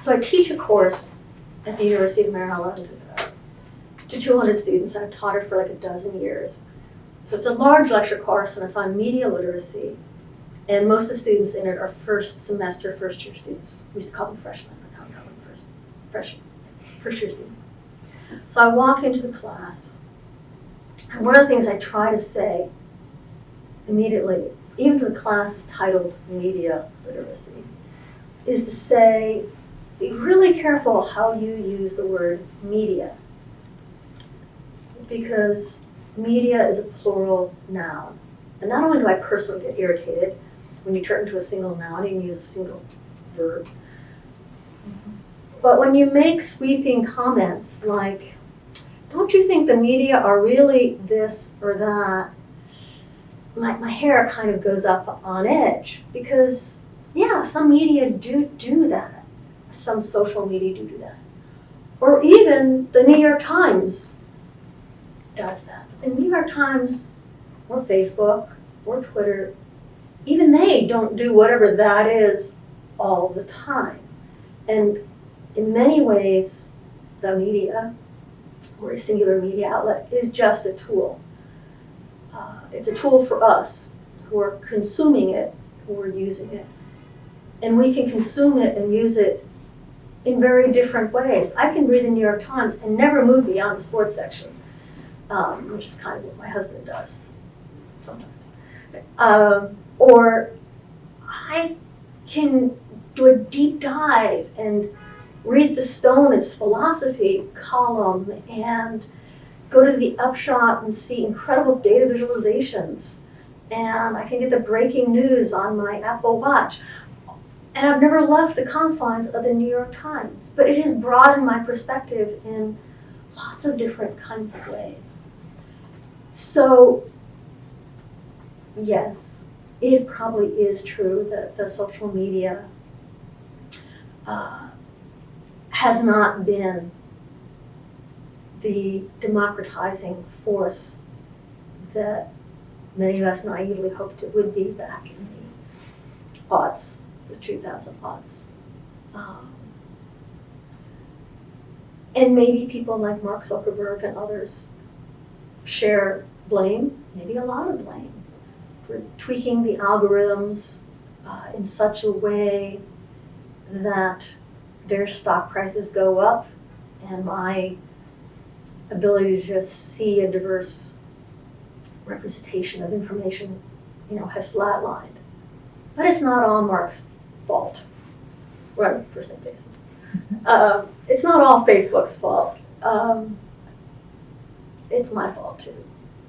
So I teach a course at the University of Maryland to 200 students, and I've taught it for like a dozen years. So it's a large lecture course, and it's on media literacy. And most of the students in it are first semester, first year students. We used to call them freshmen, but now we call them first year students. So I walk into the class, and one of the things I try to say immediately, even though the class is titled Media Literacy, is to say, be really careful how you use the word media, because media is a plural noun. And not only do I personally get irritated when you turn to a single noun and use a single verb, but when you make sweeping comments like, don't you think the media are really this or that, my hair kind of goes up on edge, because yeah, some media do that. Some social media do that. Or even the New York Times does that. The New York Times or Facebook or Twitter, even they don't do whatever that is all the time. And in many ways, the media, or a singular media outlet, is just a tool. It's a tool for us who are consuming it, who are using it. And we can consume it and use it in very different ways. I can read the New York Times and never move beyond the sports section, which is kind of what my husband does sometimes. Or I can do a deep dive and read the Stone, its philosophy column, and go to the Upshot and see incredible data visualizations. And I can get the breaking news on my Apple Watch. And I've never left the confines of the New York Times, but it has broadened my perspective in lots of different kinds of ways. So, yes, it probably is true that the social media has not been the democratizing force that many of us naively hoped it would be back in the aughts, the 2000 aughts. And maybe people like Mark Zuckerberg and others share blame, maybe a lot of blame, for tweaking the algorithms in such a way that their stock prices go up and my ability to see a diverse representation of information, has flatlined. But it's not all Mark's fault. We're on a first name basis. It's not all Facebook's fault. It's my fault too.